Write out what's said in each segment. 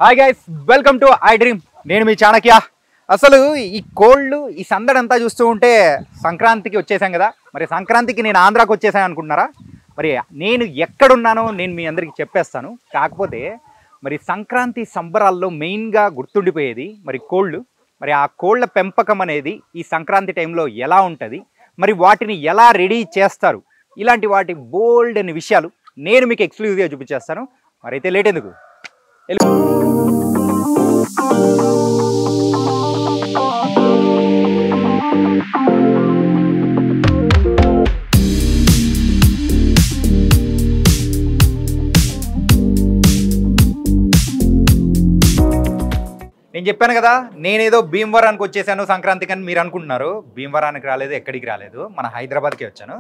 Hi guys, welcome to I dream. నేను మీ చాణక్య. అసలు ఈ కోళ్ళు ఈ సందడంతా చూస్తూ ఉంటే సంక్రాంతికి వచ్చేసాం కదా. మరి సంక్రాంతికి నేను ఆంధ్రాకి వచ్చేసాను అనుకుంటున్నారా? మరి నేను ఎక్కడున్నానో నేను మీ అందరికీ చెప్పేస్తాను. కాకపోతే మరి సంక్రాంతి సంబరాల్లో మెయిన్గా గుర్తుండిపోయేది మరి కోళ్ళు. మరి ఆ కోళ్ళ పెంపకం అనేది ఈ సంక్రాంతి టైంలో ఎలా ఉంటుంది, మరి వాటిని ఎలా రెడీ చేస్తారు, ఇలాంటి వాటి బోల్డ్ అనే విషయాలు నేను మీకు ఎక్స్క్లూజివ్గా చూపించేస్తాను. మరి అయితే లేట్ ఎందుకు, నేను చెప్పాను కదా నేనేదో భీమవరానికి వచ్చేసాను సంక్రాంతికి అని మీరు అనుకుంటున్నారు. భీమవరానికి రాలేదు, ఎక్కడికి రాలేదు, మన హైదరాబాద్కి వచ్చాను.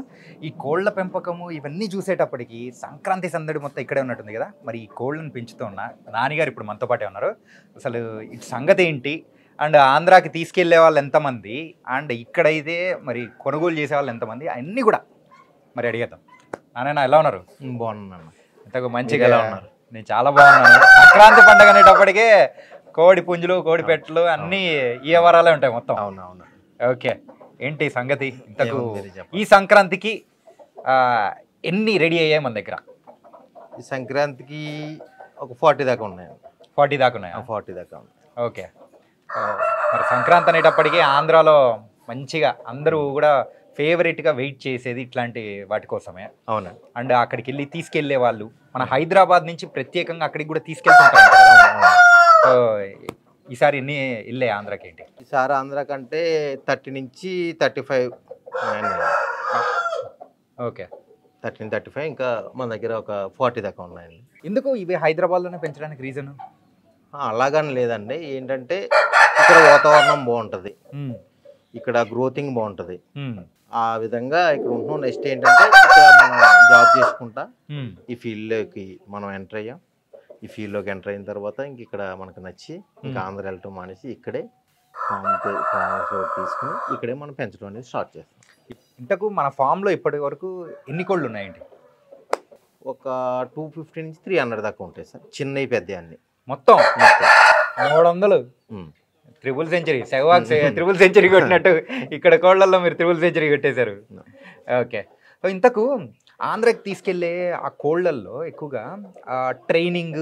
ఈ కోళ్ళ పెంపకము ఇవన్నీ చూసేటప్పటికి సంక్రాంతి సందడి మొత్తం ఇక్కడే ఉన్నట్టుంది కదా. మరి ఈ కోళ్ళను పెంచుతూ ఉన్న నాన్నగారు ఇప్పుడు మనతో పాటే ఉన్నారు. అసలు ఈ సంగతి ఏంటి, అండ్ ఆంధ్రాకి తీసుకెళ్లే వాళ్ళు ఎంతమంది, అండ్ ఇక్కడైతే మరి కొనుగోలు చేసే వాళ్ళు ఎంతమంది, అన్నీ కూడా మరి అడిగేద్దాం. నాన్న ఎలా ఉన్నారు? బాగున్నాను. ఇంతకు మంచిగా ఎలా ఉన్నారు? నేను చాలా బాగున్నాను. సంక్రాంతి పండుగ అనేటప్పటికే కోడి పుంజులు, కోడి పెట్టలు అన్నీ ఈ వ్యవహారాలే ఉంటాయి మొత్తం. అవునవును. ఓకే, ఏంటి సంగతి? ఇంతకు ఈ సంక్రాంతికి ఎన్ని రెడీ అయ్యాయి మన దగ్గర? ఈ సంక్రాంతికి ఒక 40 దాకా ఉన్నాయి. 40 దాకా ఉన్నాయా? 40 దాకా ఉన్నాయి. ఓకే. మరి సంక్రాంతి అనేటప్పటికీ ఆంధ్రాలో మంచిగా అందరూ కూడా ఫేవరెట్గా వెయిట్ చేసేది ఇట్లాంటి వాటి కోసమే. అవునండి. అండ్ అక్కడికి వెళ్ళి తీసుకెళ్లే వాళ్ళు మన హైదరాబాద్ నుంచి ప్రత్యేకంగా అక్కడికి కూడా తీసుకెళ్తుంటారు కదా. ఈసారి ఎన్ని వెళ్ళే ఆంధ్రాకి ఏంటి? ఈసారి ఆంధ్ర కంటే 30 నుంచి 35 ఉన్నాయండి. ఓకే, 35 ఇంకా మన దగ్గర ఒక 40 దాకా ఉన్నాయండి. ఎందుకు ఇవి హైదరాబాద్లోనే పెంచడానికి రీజన్? అలాగని లేదండి, ఏంటంటే ఇక్కడ వాతావరణం బాగుంటుంది, ఇక్కడ గ్రోతింగ్ బాగుంటుంది. ఆ విధంగా ఇక్కడ ఉంటున్నాం. నెక్స్ట్ ఏంటంటే ఇక్కడ మనం జాబ్ చేసుకుంటా ఈ ఫీల్డ్లోకి మనం ఎంటర్ అయ్యాం. ఈ ఫీల్డ్లోకి ఎంటర్ అయిన తర్వాత ఇంక ఇక్కడ మనకు నచ్చి ఇంకా ఆంధ్ర వెళ్ళటం మానేసి ఇక్కడే ఫామ్ తీసుకుని ఇక్కడే మనం పెంచడం అనేది స్టార్ట్ చేస్తాం. ఇంతకు మన ఫామ్లో ఇప్పటి వరకు ఎన్ని కోళ్ళు ఉన్నాయండి? ఒక 250 నుంచి 300 దాకా ఉంటాయి సార్, చిన్నవి పెద్ద అన్ని మొత్తం 300. Triple century, Sehwag triple century కొట్టినట్టు ఇక్కడ కోళ్ళల్లో మీరు ట్రిపుల్ సెంచరీ కొట్టేశారు. ఓకే. సో ఇంతకు ఆంధ్రాకి తీసుకెళ్లే ఆ కోళ్ళల్లో ఎక్కువగా ట్రైనింగ్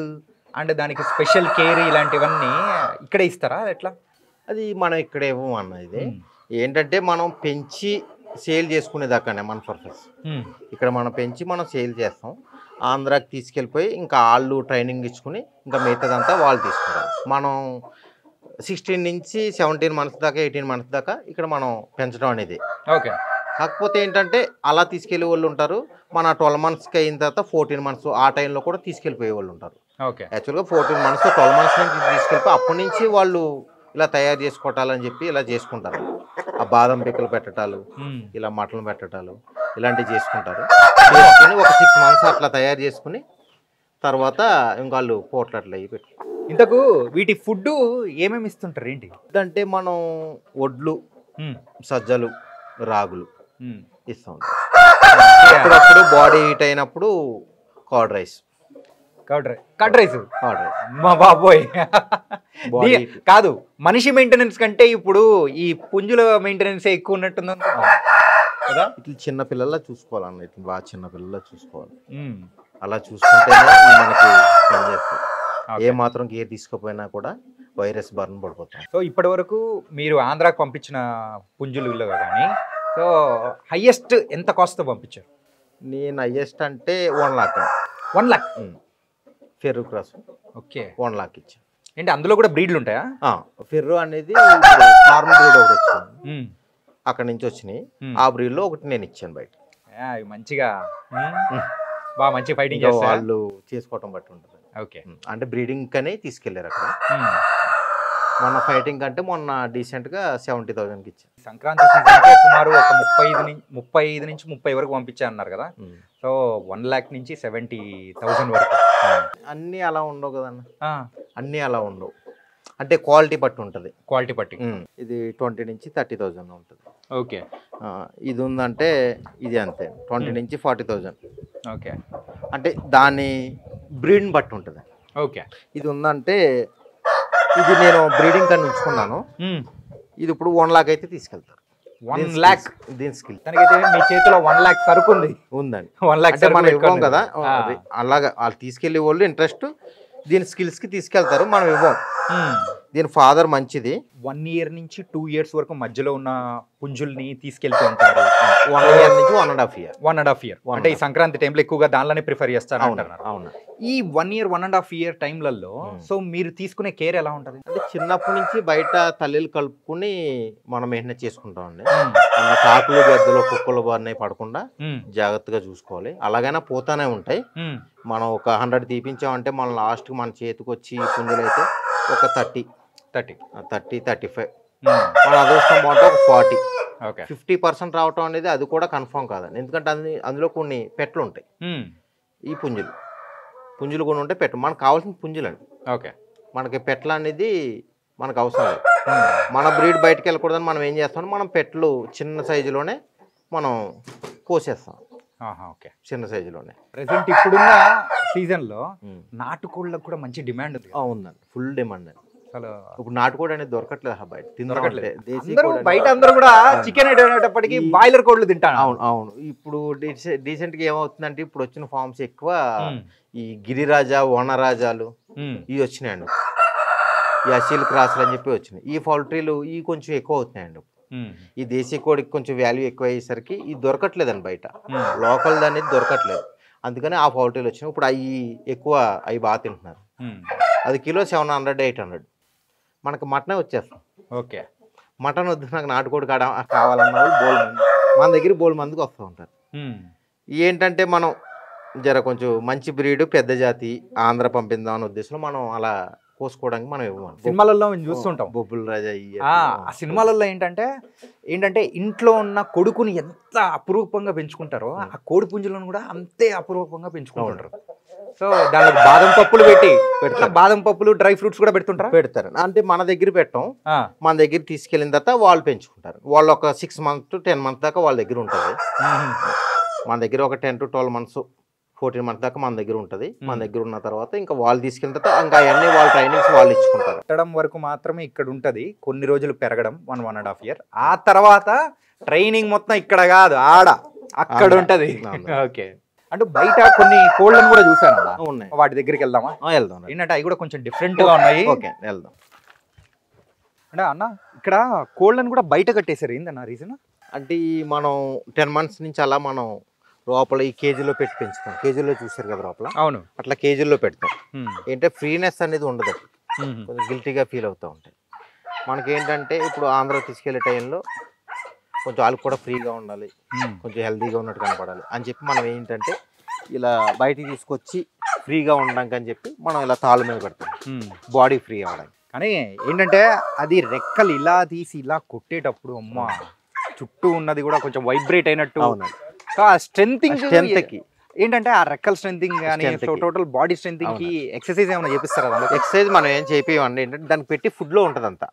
అండ్ దానికి స్పెషల్ కేర్ ఇలాంటివన్నీ ఇక్కడే ఇస్తారా ఎట్లా? అది మనం ఇక్కడ ఇవ్వమన్న. ఇది ఏంటంటే మనం పెంచి సేల్ చేసుకునేదాకానే మన పర్పస్. ఇక్కడ మనం పెంచి మనం సేల్ చేస్తాం. ఆంధ్రాకి తీసుకెళ్ళిపోయి ఇంకా వాళ్ళు ట్రైనింగ్ ఇచ్చుకుని ఇంకా మిగతాదంతా వాళ్ళు తీసుకుంటారు. మనం 16 నుంచి 17 మంత్స్ దాకా 18 మంత్స్ దాకా ఇక్కడ మనం పెంచడం అనేది. ఓకే. కాకపోతే ఏంటంటే అలా తీసుకెళ్లే వాళ్ళు ఉంటారు. మన 12 మంత్స్కి అయిన తర్వాత 14 మంత్స్ ఆ టైంలో కూడా తీసుకెళ్ళిపోయే వాళ్ళు ఉంటారు. ఓకే. యాక్చువల్గా 14 మంత్స్ 12 మంత్స్ నుంచి తీసుకెళ్ళిపోయి అప్పటి నుంచి వాళ్ళు ఇలా తయారు చేసుకోవటాలని చెప్పి ఇలా చేసుకుంటారు. ఆ బాదం పిక్కలు పెట్టటాలు, ఇలా మటన్లు పెట్టటాలు ఇలాంటివి చేసుకుంటారు. ఒక 6 మంత్స్ అట్లా తయారు చేసుకుని తర్వాత ఇంకా వాళ్ళు పోట్లు అట్లా అయ్యి పెట్టుకుంటారు. ఇంతకు వీటి ఫుడ్ ఏమేమి ఇస్తుంటారు ఏంటి? అంటే మనం వడ్లు, సజ్జలు, రాగులు ఇస్తూ ఉంటాం. అప్పుడప్పుడు బాడీ హీట్ అయినప్పుడు కర్డ్ రైస్. మా బాబోయ్, కాదు మనిషి మెయింటెనెన్స్ కంటే ఇప్పుడు ఈ పుంజుల మెయింటెనెన్స్ ఎక్కువ ఉన్నట్టుంది కదా. ఇట్లా చిన్న పిల్లల్లా చూసుకోవాలన్న, ఇట్లా బాగా చిన్న పిల్లల్లా చూసుకోవాలి. అలా చూసుకుంటేనే మనకి పనిచేస్తుంది. ఏ మాత్రం కేర్ తీసుకోపోయినా కూడా వైరస్ బారిన పడిపోతాం. సో ఇప్పటి వరకు మీరు ఆంధ్రాకి పంపించిన పుంజులలో కానీ సో హైయెస్ట్ ఎంత కాస్ట్తో పంపించారు? నేను హైయెస్ట్ అంటే 1 lakh. 1 lakh ఫెర్రు క్రాస్. ఓకే, 1 lakh ఇచ్చాను. ఏంటి అందులో కూడా బ్రీడ్లు ఉంటాయా? ఫెర్రు అనేది ఫార్మ్ బ్రీడ్ ఒకటి వచ్చింది, అక్కడ నుంచి వచ్చినాయి. ఆ బ్రీడ్లో ఒకటి నేను ఇచ్చాను బయట. మంచిగా బాగా మంచి ఫైటింగ్ వాళ్ళు చేసుకోవటం బట్టి ఉంటుంది. ఓకే. అంటే బ్రీడింగ్ కనే తీసుకెళ్లారు అక్కడ. మొన్న ఫైటింగ్ అంటే మొన్న డీసెంట్గా 70,000కి ఇచ్చాను. సంక్రాంతి సీజన్కే సుమారు ఒక 35 నుంచి 30 వరకు పంపించా అన్నారు కదా. సో 1 lakh నుంచి 70,000 వరకు. అన్నీ అలా ఉండవు కదన్న, అన్నీ అలా ఉండవు. అంటే క్వాలిటీ బట్టి ఉంటుంది. క్వాలిటీ బట్టి ఇది 20 నుంచి 30,000 ఉంటుంది. ఓకే. ఇది ఉందంటే ఇది అంతే 20 నుంచి 40,000. ఓకే. అంటే దాని బ్రీడ్ని బట్టి ఉంటుంది. ఓకే. ఇది ఉందంటే ఇది నేను బ్రీడింగ్ కన్నా ఉంచుకున్నాను. ఇది ఇప్పుడు 1 లాక్ అయితే తీసుకెళ్తారు. 1 లాక్ దీని స్కిల్ దానికైతే మీ చేతిలో 1 లాక్ సరుకు ఉంది. ఉందండి. 1 లాక్ అంటే మనం ఇవ్వం కదా, అలాగా వాళ్ళు తీసుకెళ్లే వాళ్ళు ఇంట్రెస్ట్ దీని స్కిల్స్ కి తీసుకెళ్తారు, మనం ఇవ్వం. దీని ఫాదర్ మంచిది. 1 ఇయర్ నుంచి 2 ఇయర్స్ వరకు మధ్యలో ఉన్న పుంజుల్ని తీసుకెళ్తూ ఉంటారు. 1 ఇయర్ నుంచి 1.5 ఇయర్. 1.5 ఇయర్ అంటే ఈ సంక్రాంతి టైంలో ఎక్కువగా దానిలోనే ప్రిఫర్ చేస్తారు అంటున్నారు. అవును. ఈ 1 ఇయర్ 1.5 ఇయర్ టైంలలో సో మీరు తీసుకునే కేర్ ఎలా ఉంటది? అంటే చిన్నప్పటి నుంచి బయట తల్లిలు కలుపుకుని మనం మెయింటైన్ చేసుకుంటామండి. కాకులు గద్దలు కుక్కలు బారిన పడకుండా జాగ్రత్తగా చూసుకోవాలి. అలాగైనా పోతానే ఉంటాయి. మనం ఒక 100 తీపించామంటే మనం లాస్ట్ మన చేతికి వచ్చి పుంజులు అయితే ఒక 30, 35 మన అదృష్టం బాగుంటే ఒక 40, 50% రావటం అనేది అది కూడా కన్ఫర్మ్ కాదండి. ఎందుకంటే అందులో కొన్ని పెట్లు ఉంటాయి. ఈ పుంజులు కొన్ని ఉంటాయి. పెట్టు మనకు కావాల్సిన పుంజులు అండి. ఓకే. మనకి పెట్ల అనేది మనకు అవసరం లేదు. మన బ్రీడ్ బయటకు వెళ్ళకూడదని మనం ఏం చేస్తాం, మనం పెట్లు చిన్న సైజులోనే మనం పోసేస్తాం. చిన్న సైజులోనే. ప్రెసెంట్ ఇప్పుడున్న సీజన్ లో నాటుకోళ్ళకు కూడా మంచి డిమాండ్ ఉంది. ఉందండి, ఫుల్ డిమాండ్ అండి. అసలు ఇప్పుడు నాటుకోడి అనేది దొరకట్లేదు బయట. బయట అందరూ కూడా చికెన్ అనేటప్పటికి బాయిలర్ కోళ్ళు తింటాను. అవును. ఇప్పుడు డీసెంట్ గా ఏమవుతుందంటే ఇప్పుడు వచ్చిన ఫార్మ్స్ ఎక్కువ ఈ గిరిరాజా వనరాజాలు ఇవి వచ్చినాయండి. ఈ అసీల్ క్రాసులు అని చెప్పి వచ్చినాయి. ఈ పౌల్ట్రీలు ఇవి కొంచెం ఎక్కువ అవుతున్నాయండి. ఈ దేశీ కోడికి కొంచెం వాల్యూ ఎక్కువ అయ్యేసరికి ఇది దొరకట్లేదండి బయట. లోకల్ అనేది దొరకట్లేదు. అందుకని ఆ పౌల్ట్రీలు వచ్చినాయి. ఇప్పుడు అవి బాగా తింటున్నారు. అది కిలో 700, 800. మనకు మటనే వచ్చేస్తాం. ఓకే. మటన్ వద్దు నాకు నాటుకోడి కావాలన్న వాళ్ళు బోల్ మంది మన దగ్గర బోల్ మందికి వస్తూ ఉంటారు. ఏంటంటే మనం కొంచెం మంచి బ్రీడ్ పెద్ద జాతి ఆంధ్ర పంపిందాం అనే ఉద్దేశంలో మనం అలా కోసుకోవడానికి మనం ఇవ్వం. సినిమాలలో మేము చూస్తుంటాం బొబ్బుల రాజా. ఆ సినిమాలలో ఏంటంటే ఇంట్లో ఉన్న కొడుకుని ఎంత అపురూపంగా పెంచుకుంటారో ఆ కోడి పుంజులను కూడా అంతే అపురూపంగా పెంచుకుంటారు. సో దానికి బాదం పప్పులు బాదం పప్పులు డ్రై ఫ్రూట్స్ కూడా పెడతారు. అంటే మన దగ్గర పెట్టాం, మన దగ్గర తీసుకెళ్ళిన తర్వాత వాళ్ళు పెంచుకుంటారు. వాళ్ళు ఒక 6 months to 10 months దాకా వాళ్ళ దగ్గర ఉంటుంది. మన దగ్గర ఒక 10 to 12 months 14 months దాకా మన దగ్గర ఉంటుంది. మన దగ్గర ఉన్న తర్వాత ఇంకా వాళ్ళు తీసుకెళ్ళిన తర్వాత ఇంకా అవన్నీ వాళ్ళ ట్రైనింగ్స్ వాళ్ళు ఇచ్చుకుంటారు. పెట్టడం వరకు మాత్రమే ఇక్కడ ఉంటుంది. కొన్ని రోజులు పెరగడం 1.5 year. ఆ తర్వాత ట్రైనింగ్ మొత్తం ఇక్కడ కాదు అక్కడ ఉంటది. ఓకే. అంటే బయట కొన్ని కోళ్ళను కూడా చూసాను, వాటి దగ్గరికి వెళ్దామా? వెళ్దాం. ఏంటంటే అవి కూడా కొంచెం డిఫరెంట్ గా ఉన్నాయి. ఓకే, వెళ్దాం. అంటే అన్న ఇక్కడ కోళ్ళను కూడా బయట కట్టేశారు, ఏందన్న రీజన్? అంటే మనం 10 months నుంచి అలా మనం లోపల ఈ కేజీలో పెట్టి పెంచుతాం. కేజీలో చూసారు కదా లోపల. అవును. అట్లా కేజీల్లో పెడతాం. ఏంటంటే ఫ్రీనెస్ అనేది ఉండదు, కొంచెం గిల్టీగా ఫీల్ అవుతూ ఉంటాయి. మనకేంటంటే ఇప్పుడు ఆంధ్ర తీసుకెళ్లే టైంలో కొంచెం వాళ్ళకి కూడా ఫ్రీగా ఉండాలి, కొంచెం హెల్తీగా ఉన్నట్టు కనపడాలి అని చెప్పి మనం ఏంటంటే ఇలా బయటికి తీసుకొచ్చి ఫ్రీగా ఉండడానికి అని చెప్పి మనం ఇలా తాళ్ళ మీద పెడతాం, బాడీ ఫ్రీ అవ్వడానికి. కానీ ఏంటంటే అది రెక్కలు ఇలా తీసి ఇలా కొట్టేటప్పుడు అమ్మ చుట్టూ ఉన్నది కూడా కొంచెం వైబ్రేట్ అయినట్టు. సో ఆ స్ట్రెంగ్త్కి ఏంటంటే ఆ రెక్కల్ స్ట్రెంగ్తింగ్ కానీ టోటల్ బాడీ స్ట్రెంగ్తింగ్ కి ఎక్సర్సైజ్ ఏమైనా చేపిస్తారా? ఎక్సర్సైజ్ మనం ఏం చేపివ్వండి, ఏంటంటే దానికి పెట్టి ఫుడ్ లో ఉంటుంది అంతా.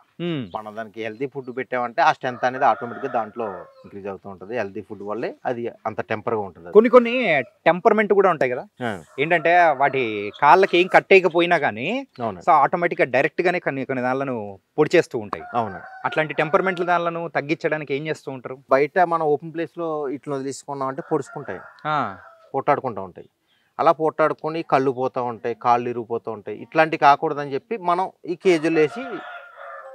మనం దానికి హెల్తీ ఫుడ్ పెట్టామంటే ఆ స్ట్రెంత్ అనేది ఆటోమేటిక్ గా దాంట్లో ఇంక్రీజ్ అవుతూ ఉంటుంది. హెల్తీ ఫుడ్ వల్లే అది అంత టెంపర్ గా ఉంటుంది. కొన్ని టెంపర్మెంట్ కూడా ఉంటాయి కదా, ఏంటంటే వాటి కాళ్ళకి ఏం కట్టేయకపోయినా కానీ సో ఆటోమేటిక్ గా డైరెక్ట్ గానే కొన్ని దానిలను పొడి చేస్తూ ఉంటాయి. అవును. అట్లాంటి టెంపర్మెంట్ల దానిలను తగ్గించడానికి ఏం చేస్తూ ఉంటారు? బయట మనం ఓపెన్ ప్లేస్ లో ఇట్లా తీసుకున్నాం అంటే పొడుచుకుంటాయి, పోటాడుకుంటూ ఉంటాయి. అలా పోటాడుకొని కళ్ళు పోతూ ఉంటాయి, కాళ్ళు ఇరిగిపోతూ ఉంటాయి. ఇట్లాంటివి కాకూడదని చెప్పి మనం ఈ కేజీలు వేసి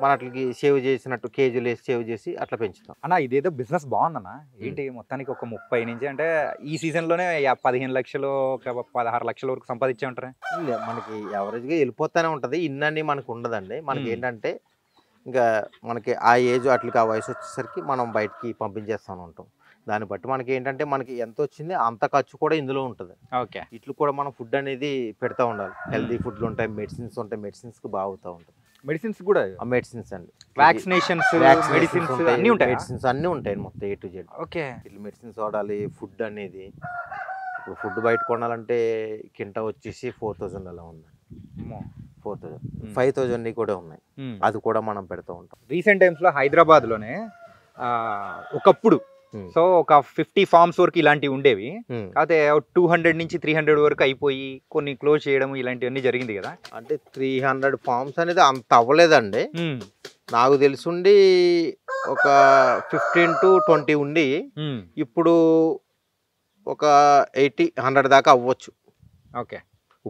మన అట్లకి సేవ్ చేసినట్టు కేజీలు వేసి సేవ్ చేసి అట్లా పెంచుతాం. అన్న ఇదేదో బిజినెస్ బాగుందన్న. ఏంటి మొత్తానికి ఒక 30 నుంచి అంటే ఈ సీజన్లోనే 15 లక్షలు 16 లక్షల వరకు సంపాదించే ఉంటారా? మనకి యావరేజ్గా వెళ్ళిపోతూనే ఉంటుంది. ఇన్నన్నీ మనకు ఉండదండి. మనకి ఏంటంటే ఇంకా మనకి ఆ ఏజ్ అట్లకి ఆ వయసు వచ్చేసరికి మనం బయటికి పంపించేస్తూ ఉంటాం. దాన్ని బట్టి మనకి ఏంటంటే మనకి ఎంత వచ్చింది అంత ఖర్చు కూడా ఇందులో ఉంటుంది. ఓకే. ఇట్లు కూడా మనం ఫుడ్ అనేది పెడతా ఉండాలి. హెల్తీ ఫుడ్లు ఉంటాయి, మెడిసిన్స్ ఉంటాయి, మెడిసిన్స్కి బాగా అవుతూ ఉంటుంది. మెడిసిన్స్ కూడా మెడిసిన్స్ అండి, వ్యాక్సినేషన్స్ మెడిసిన్స్ అన్నీ ఉంటాయి. మెడిసిన్స్ అన్నీ ఉంటాయి మొత్తం A to Z. ఓకే. ఇట్లా మెడిసిన్స్ వాడాలి. ఫుడ్ అనేది ఇప్పుడు ఫుడ్ బయట కొనాలంటే కింటా వచ్చేసి 4000 అలా ఉంది. 4000 5000 కూడా ఉన్నాయి. అది కూడా మనం పెడతా ఉంటాం. రీసెంట్ టైమ్స్లో హైదరాబాద్లోనే ఒకప్పుడు సో ఒక 50 ఫార్మ్స్ వరకు ఇలాంటివి ఉండేవి. కాకపోతే 200 నుంచి 300 వరకు అయిపోయి కొన్ని క్లోజ్ చేయడం ఇలాంటివన్నీ జరిగింది కదా. అంటే 300 ఫార్మ్స్ అనేది అంత అవ్వలేదండి. నాకు తెలుసుండి ఒక 15 to 20 ఉండి ఇప్పుడు ఒక 80-100 దాకా అవ్వచ్చు. ఓకే,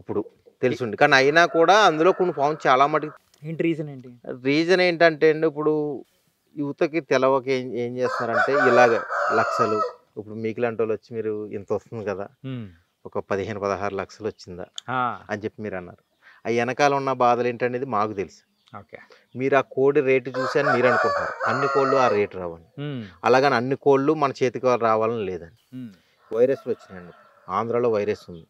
ఇప్పుడు తెలుసుండి. కానీ అయినా కూడా అందులో కొన్ని ఫార్మ్స్ చాలా మటుకు. ఏంటి రీజన్ ఏంటి? రీజన్ ఏంటంటే అండి, ఇప్పుడు యువతకి తెలవక ఏం చేస్తున్నారంటే ఇలాగ లక్షలు, ఇప్పుడు మీకు లాంటి వాళ్ళు వచ్చి మీరు ఇంత వస్తుంది కదా, ఒక 15-16 లక్షలు వచ్చిందా అని చెప్పి మీరు అన్నారు. ఆ వెనకాల ఉన్న బాధలు ఏంటనేది మాకు తెలుసు. ఓకే, మీరు ఆ కోడి రేటు చూసి అని మీరు అనుకుంటున్నారు. అన్ని కోళ్ళు ఆ రేటు రావాలి, అలాగని అన్ని కోళ్ళు మన చేతికి రావాలని లేదండి. వైరస్లు వచ్చినాయండి. ఆంధ్రాలో వైరస్ ఉంది.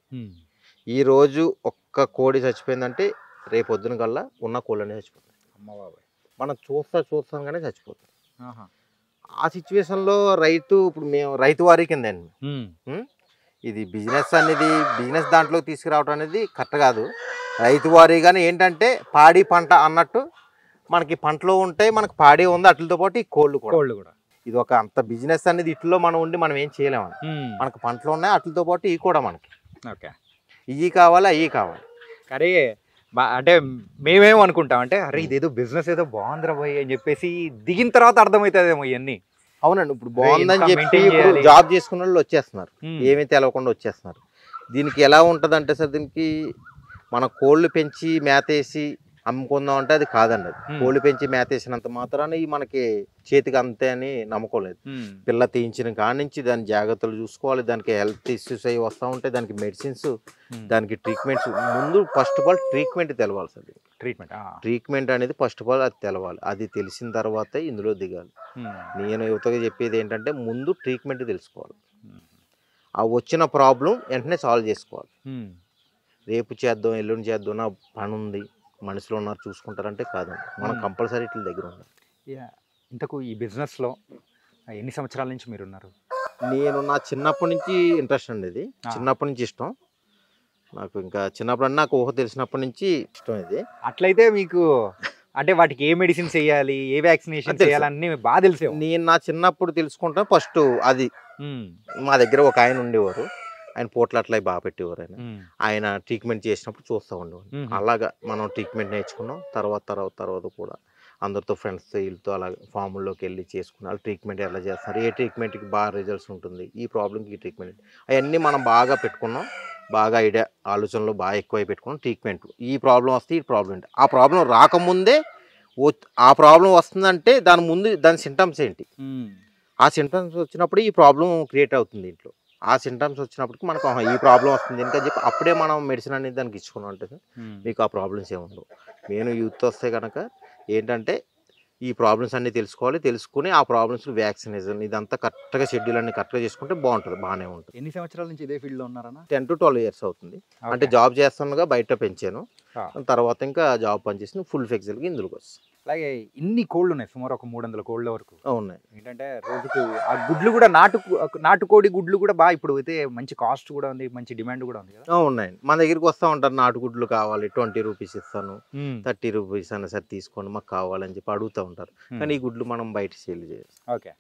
ఈరోజు ఒక్క కోడి చచ్చిపోయిందంటే రేపు పొద్దున కల్లా ఉన్న కోళ్ళనే చచ్చిపోతాయి. మనం చూస్తాం కానీ చచ్చిపోతాం. ఆ సిచ్యువేషన్లో రైతు, ఇప్పుడు మేము రైతు వారి కింద అండి. ఇది బిజినెస్ దాంట్లోకి తీసుకురావడం అనేది కరెక్ట్ కాదు. రైతు వారీగానే ఏంటంటే పాడి పంట అన్నట్టు మనకి పంటలో ఉంటాయి, మనకి పాడి ఉంది, అట్లతో పాటు ఈ కోళ్ళు కూడా. ఇది ఒక అంత బిజినెస్ అనేది ఇట్లో మనం ఉండి మనం ఏం చేయలేమని. మనకు పంటలు ఉన్నాయి, అట్లతో పాటు ఇవి కూడా మనకి. ఓకే, ఇవి కావాలి, అవి కావాలి. అరే అంటే మేమేమో అనుకుంటాం అంటే అరే ఇదేదో బిజినెస్ ఏదో బాగుందిరా పోయి అని చెప్పేసి దిగిన తర్వాత అర్థమవుతుందేమో ఇవన్నీ. అవునండి, ఇప్పుడు బాగుందని చెప్పి జాబ్ చేసుకున్న వాళ్ళు వచ్చేస్తున్నారు, ఏమీ తెలవకుండా వచ్చేస్తున్నారు. దీనికి ఎలా ఉంటుంది అంటే సార్, దీనికి మన కోళ్ళు పెంచి మేతేసి అమ్ముకుందాం అంటే అది కాదండి. అది కోళ్ళు పెంచి మేతేసినంత మాత్రాన్ని మనకి చేతికి అంతే అని నమ్మకోలేదు. పిల్ల తీయించిన కాడి నుంచి దాని జాగ్రత్తలు చూసుకోవాలి, దానికి హెల్త్ ఇష్యూస్ అవి వస్తూ ఉంటాయి, దానికి మెడిసిన్స్, దానికి ట్రీట్మెంట్స్. ముందు ఫస్ట్ ఆఫ్ ఆల్ ట్రీట్మెంట్ తెలవాలి సార్. ట్రీట్మెంట్ అనేది ఫస్ట్ ఆఫ్ ఆల్ అది తెలవాలి. అది తెలిసిన తర్వాతే ఇందులో దిగాలి. నేను యువతగా చెప్పేది ఏంటంటే ముందు ట్రీట్మెంట్ తెలుసుకోవాలి. ఆ వచ్చిన ప్రాబ్లం వెంటనే సాల్వ్ చేసుకోవాలి. రేపు చేద్దాం, ఎల్లుండి చేద్దాం, నా పని ఉంది, మనుషులు ఉన్నారు చూసుకుంటారంటే కాదండి. మనం కంపల్సరీ ఇట్ల దగ్గర ఉండాలి. ఇంతకు ఈ బిజినెస్లో ఎన్ని సంవత్సరాల నుంచి మీరు ఉన్నారు? నేను నా చిన్నప్పటి నుంచి ఇంట్రెస్ట్ అండి. ఇది చిన్నప్పటి నుంచి ఇష్టం నాకు. ఇంకా చిన్నప్పుడు అంటే నాకు ఊహ తెలిసినప్పటి నుంచి ఇష్టం ఇది. అట్లయితే మీకు అంటే వాటికి ఏ మెడిసిన్స్ వేయాలి, ఏ వ్యాక్సినేషన్ చేయాలని బాగా తెలిసే. నేను నా చిన్నప్పుడు తెలుసుకుంటాను. ఫస్ట్ అది మా దగ్గర ఒక ఆయన ఉండేవారు, ఆయన పోట్లు అట్లా బాగా పెట్టేవారు. ఆయన ట్రీట్మెంట్ చేసినప్పుడు చూస్తూ ఉండేవారు. అలాగా మనం ట్రీట్మెంట్ నేర్చుకున్నాం. తర్వాత కూడా అందరితో ఫ్రెండ్స్ వీళ్ళతో అలాగే ఫామ్లోకి వెళ్ళి చేసుకుని వాళ్ళు ట్రీట్మెంట్ ఎలా చేస్తున్నారు, ఏ ట్రీట్మెంట్కి బాగా రిజల్ట్స్ ఉంటుంది, ఈ ప్రాబ్లంకి ఈ ట్రీట్మెంట్, అవన్నీ మనం బాగా పెట్టుకున్నాం. బాగా ఐడియా ఆలోచనలో బాగా ఎక్కువ పెట్టుకున్నాం. ట్రీట్మెంట్ ఈ ప్రాబ్లం వస్తే ఈ ప్రాబ్లం ఏంటి, ఆ ప్రాబ్లం రాకముందే ఆ ప్రాబ్లం వస్తుందంటే దాని సింటమ్స్ ఏంటి, ఆ సింటమ్స్ వచ్చినప్పుడు ఈ ప్రాబ్లం క్రియేట్ అవుతుంది ఇంట్లో. ఆ సింటమ్స్ వచ్చినప్పటికి మనకు ఈ ప్రాబ్లం వస్తుంది ఎందుకని చెప్పి అప్పుడే మనం మెడిసిన్ అనేది దానికి ఇచ్చుకున్నాం అంటే మీకు ఆ ప్రాబ్లమ్స్ ఏముండవు. నేను యూత్ వస్తే కనుక ఏంటంటే ఈ ప్రాబ్లమ్స్ అన్నీ తెలుసుకుని ఆ ప్రాబ్లమ్స్ వ్యాక్సినేషన్ ఇదంతా కరెక్ట్గా షెడ్యూల్ అన్ని కరెక్ట్గా చేసుకుంటే బాగుంటుంది, బాగానే ఉంటుంది. ఎన్ని సంవత్సరాల నుంచి ఇదే ఫీల్డ్లో ఉన్నారన్న? 10 to 12 years అవుతుంది. అంటే జాబ్ చేస్తుండగా బయట పెంచాను, తర్వాత ఇంకా జాబ్ పనిచేసి ఫుల్ ఫ్లెక్సిబుల్గా ఇందులోకి వస్తాను. అలాగే ఇన్ని కోళ్ళు ఉన్నాయి, సుమారు ఒక 300 కోళ్ళ వరకు ఉన్నాయి. ఏంటంటే రోజుకి ఆ గుడ్లు కూడా నాటుకోడి గుడ్లు కూడా బాగా ఇప్పుడు అయితే మంచి కాస్ట్ కూడా ఉంది, మంచి డిమాండ్ కూడా ఉంది కదా. ఉన్నాయండి, మన దగ్గరికి వస్తూ ఉంటారు. నాటుగుడ్లు కావాలి, 20 రూపీస్ ఇస్తాను, 30 రూపీస్ అన్న సార్ తీసుకోండి మాకు కావాలని చెప్పి అడుగుతూ ఉంటారు. కానీ ఈ గుడ్లు మనం బయట సేల్ చేయాలి. ఓకే,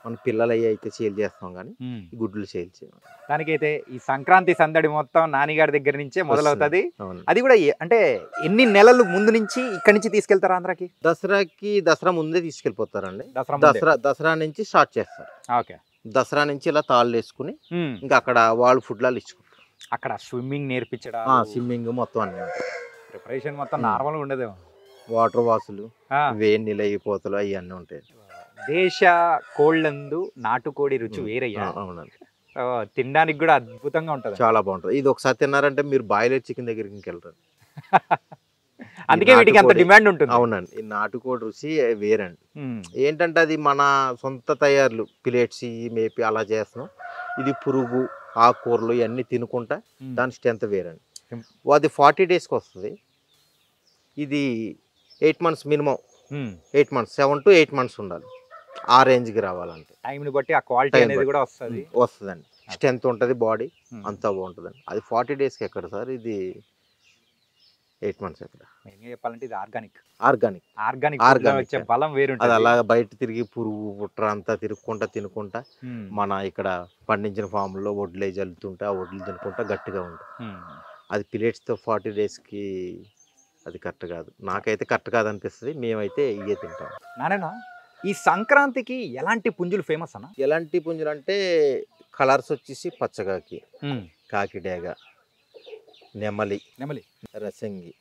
మన పిల్లలు అయ్యి అయితే సేల్ చేస్తాం కానీ ఈ గుడ్లు సేల్ చేయాలి. దానికైతే ఈ సంక్రాంతి సందడి మొత్తం నానిగారి దగ్గర నుంచే మొదలవుతుంది. అది కూడా అంటే ఎన్ని నెలలు ముందు నుంచి ఇక్కడి నుంచి తీసుకెళ్తారు ఆంధ్రాకి? దసరా ముందే తీసుకెళ్ళిపోతారండి. దసరా నుంచి స్టార్ట్ చేస్తారు. ఓకే, దసరా నుంచి ఇలా తాళ్ళు వేసుకుని ఇంకా అక్కడ వాళ్ళు ఫుడ్ లాలు ఇచ్చుకుంటారు. అక్కడ స్విమ్మింగ్ నేర్పించడం, స్విమ్మింగ్ మొత్తం అన్ని ప్రిపరేషన్ మొత్తం నార్మల్గా ఉండదేమో. వాటర్ వాసులు, వేడి నీళ్ళు అయిపోతలు అవన్నీ ఉంటాయి. దేశ కోళ్ళందు నాటుకోడి రుచి వేరయ్యా. అవునండి, తినడానికి కూడా అద్భుతంగా ఉంటుంది, చాలా బాగుంటుంది. ఇది ఒకసారి తిన్నారంటే మీరు బాయిలర్ చికెన్ దగ్గరికి ఇంకెళ్ళరు. అందుకే వీటికి అంత డిమాండ్ ఉంటుంది. అవునండి, ఈ నాటుకోడి రుచి వేరండి. ఏంటంటే అది మన సొంత తయారులు పిలేట్స్ మేపి అలా చేస్తున్నాం. ఇది పురుగు ఆకుకూరలు ఇవన్నీ తినుకుంటా దాని స్ట్రెంత్ వేరండి. అది 40 daysకి వస్తుంది. ఇది 8 months minimum, 8 months 7 to 8 months ఉండాలి ఆ రేంజ్కి రావాలంటే. టైంని బట్టి ఆ క్వాలిటీ అనేది కూడా వస్తుందండి. స్ట్రెంత్ ఉంటుంది, బాడీ అంతా బాగుంటుందండి. అది 40 daysకి ఎక్కడ సార్, ఇది 8 months ఇక్కడ. మెయిన్గా చెప్పాలంటే ఇది ఆర్గానిక్ ఆర్గానిక్ ఆర్గానిక్ వచ్చే బలం అది వేరుంటుంది. అలాగ బయట తిరిగి పురుగు పుట్ర అంతా తిరుగుకుంటా తినుకుంటా మన ఇక్కడ పండించిన ఫామ్లో వడ్లే జల్లుతుంటే ఆ వడ్లు తినుకుంటా గట్టిగా ఉంటుంది. అది పిలేట్స్తో 40 daysకి అది కరెక్ట్ కాదు, నాకైతే కరెక్ట్ కాదు అనిపిస్తుంది. మేమైతే ఇవే తింటాం. నానేనా ఈ సంక్రాంతికి ఎలాంటి పుంజులు ఫేమస్ అన్న? ఎలాంటి పుంజులు అంటే కలర్స్ వచ్చేసి పచ్చగాకి, కాకిడేగ, నెమలి, రసంగి,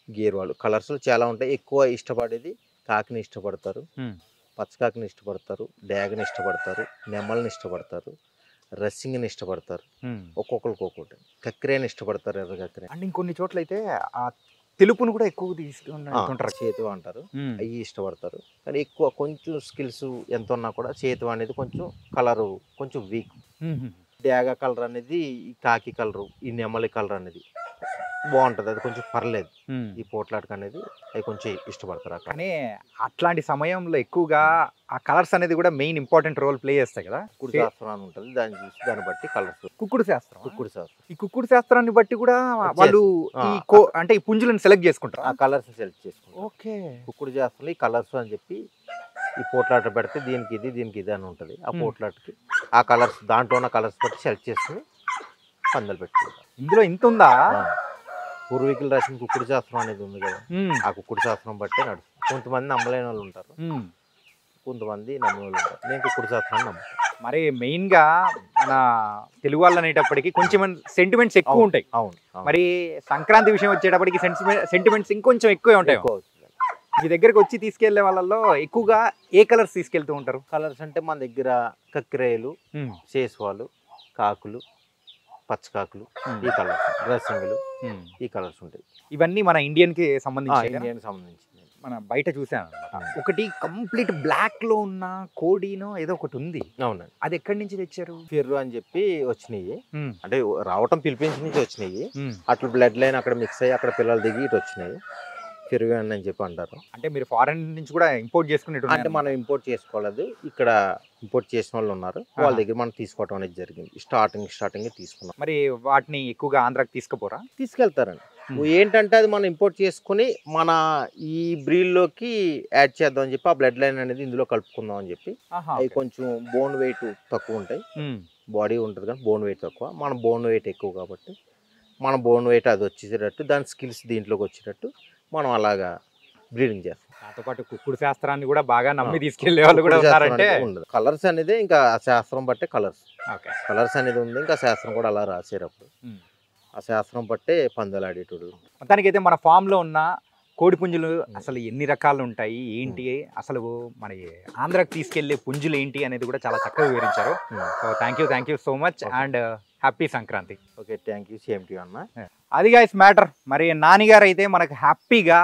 గీర్వాళ్ళు కలర్స్ చాలా ఉంటాయి. ఎక్కువ ఇష్టపడేది కాకిని ఇష్టపడతారు, పచ్చకాకిని ఇష్టపడతారు, డేగని ఇష్టపడతారు, నెమలిని ఇష్టపడతారు, రసింగిని ఇష్టపడతారు. ఒక్కొక్కరికి ఒక్కొక్కటి. కక్కిరేని ఇష్టపడతారు, ఎర్ర కక్కిరే. అండ్ ఇంకొన్ని చోట్ల అయితే ఆ తెలుపును కూడా ఎక్కువ తీసుకుంటారు, చేతు అంటారు, అవి ఇష్టపడతారు. కానీ ఎక్కువ కొంచెం స్కిల్స్ ఎంత ఉన్నా కూడా చేతు అనేది కొంచెం కలరు కొంచెం వీక్. డేగ కలర్ అనేది, ఈ కాకి కలరు, ఈ నెమలి కలర్ అనేది బాగుంటుంది, అది కొంచెం పర్లేదు. ఈ పోట్లాటకు అనేది అవి కొంచెం ఇష్టపడతారు. కానీ అట్లాంటి సమయంలో ఎక్కువగా ఆ కలర్స్ అనేది కూడా మెయిన్ ఇంపార్టెంట్ రోల్ ప్లే చేస్తాయి కదా. కుక్కుడు శాస్త్రం అని ఉంటుంది, దాన్ని చూసి దాన్ని బట్టి కలర్స్. కుక్కుడు శాస్త్రం ఈ కుక్కుడు శాస్త్రాన్ని బట్టి కూడా వాళ్ళు అంటే ఈ పుంజులను సెలెక్ట్ చేసుకుంటారు, ఆ కలర్స్ సెలెక్ట్ చేసుకుంటారు. ఓకే. కుక్కుడు శాస్త్రంలో ఈ కలర్స్ అని చెప్పి ఈ పోట్లాట పెడితే దీనికి ఇది అని ఉంటుంది. ఆ పోట్లాటకి ఆ కలర్స్ దాంట్లో ఉన్న కలర్స్ బట్టి సెలెక్ట్ చేసుకుని పందాలు పెట్టుకుంటారు. ఇందులో ఇంత ఉందా? పూర్వీకులు రాసిన కుక్కుడు శాస్త్రం అనేది ఉంది కదా, ఆ కుక్కుడు శాస్త్రం బట్టే నడుస్తుంది. కొంతమంది నమ్మలేని వాళ్ళు ఉంటారు, కొంతమంది నమ్మే వాళ్ళు ఉంటారు. నేను కుక్కుడు శాస్త్రాన్ని నమ్ముతాను. మరి మెయిన్ గా మన తెలుగు వాళ్ళు అనేటప్పటికి కొంచెం సెంటిమెంట్స్ ఎక్కువ ఉంటాయి. అవును. మరి సంక్రాంతి విషయం వచ్చేటప్పటికి సెంటిమెంట్స్ ఇంకొంచెం ఎక్కువే ఉంటాయి. మీ దగ్గరకు వచ్చి తీసుకెళ్లే వాళ్ళలో ఎక్కువగా ఏ కలర్స్ తీసుకెళ్తూ ఉంటారు? కలర్స్ అంటే మన దగ్గర కక్కిరేలు, శేషవాలు, కాకులు, పచ్చకాకులు, ఈ కలర్స్, డ్రెస్సింగ్లు, ఈ కలర్స్ ఉంటాయి. ఇవన్నీ మన ఇండియన్ కి సంబంధించి మన బయట చూసాను. ఒకటి కంప్లీట్ బ్లాక్ లో ఉన్న కోడినో ఏదో ఒకటి ఉంది. అవునండి. అది ఎక్కడి నుంచి తెచ్చారు? ఫిర్రు అని చెప్పి వచ్చినాయి, అంటే రావటం పిలిపించి నుంచి వచ్చినాయి. అట్లా బ్లడ్ లైన్ అక్కడ మిక్స్ అయ్యి అక్కడ పిల్లలు దిగి ఇటు వచ్చినాయి. ఫిర్రు అని చెప్పి అంటారు. అంటే మీరు ఫారెన్ నుంచి కూడా ఇంపోర్ట్ చేసుకునేట్టు? అంటే మనం ఇంపోర్ట్ చేసుకోలేదు, ఇక్కడ ఇంపోర్ట్ చేసిన వాళ్ళు ఉన్నారు, వాళ్ళ దగ్గర మనం తీసుకోవడం అనేది జరిగింది. స్టార్టింగ్ తీసుకున్నాం. మరి వాటిని ఎక్కువగా ఆంధ్రాకి తీసుకుపోరా? తీసుకెళ్తారండి. ఏంటంటే అది మనం ఇంపోర్ట్ చేసుకుని మన ఈ బ్రీడ్లోకి యాడ్ చేద్దాం అని చెప్పి ఆ బ్లడ్ లైన్ అనేది ఇందులో కలుపుకుందాం అని చెప్పి. అవి కొంచెం బోన్ వెయిట్ తక్కువ ఉంటాయి, బాడీ ఉంటుంది కానీ బోన్ వెయిట్ తక్కువ. మన బోన్ వెయిట్ ఎక్కువ కాబట్టి మన బోన్ వెయిట్ అది వచ్చేటట్టు, దాని స్కిల్స్ దీంట్లోకి వచ్చేటట్టు మనం అలాగా బ్రీడింగ్ చేస్తాం. దాంతో పాటు కుక్కుడు శాస్త్రాన్ని కూడా బాగా నమ్మి తీసుకెళ్లే వాళ్ళు కూడా ఉన్నారంటే ఉండదు. కలర్స్ అనేది ఇంకా ఆ శాస్త్రం బట్టే కలర్స్ అనేది ఉంది. ఇంకా శాస్త్రం కూడా అలా రాసేటప్పుడు ఆ శాస్త్రం బట్టే పందాలు ఆడేటోడు. మొత్తానికైతే మన ఫామ్ లో ఉన్న కోడి పుంజులు అసలు ఎన్ని రకాలు ఉంటాయి ఏంటి, అసలు మన ఆంధ్రాకి తీసుకెళ్లే పుంజులు ఏంటి అనేది కూడా చాలా చక్కగా వివరించారు. So thank you so much and happy Sankranti. Okay, thank you, same to you అన్న. అది గైస్ మ్యాటర్. మరి నానిగారు అయితే మనకు హ్యాపీగా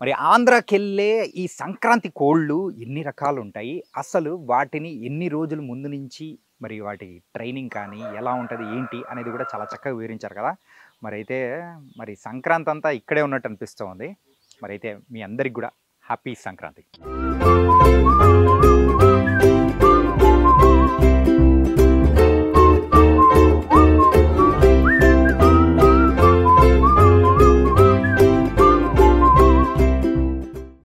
మరి ఆంధ్రాకి వెళ్ళే ఈ సంక్రాంతి కోళ్ళు ఎన్ని రకాలు ఉంటాయి, అసలు వాటిని ఎన్ని రోజుల ముందు నుంచి మరి వాటి ట్రైనింగ్ కానీ ఎలా ఉంటుంది ఏంటి అనేది కూడా చాలా చక్కగా వివరించారు కదా. మరి అయితే మరి సంక్రాంతి అంతా ఇక్కడే ఉన్నట్టు అనిపిస్తూ ఉంది. మరి అయితే మీ అందరికి కూడా హ్యాపీ సంక్రాంతి.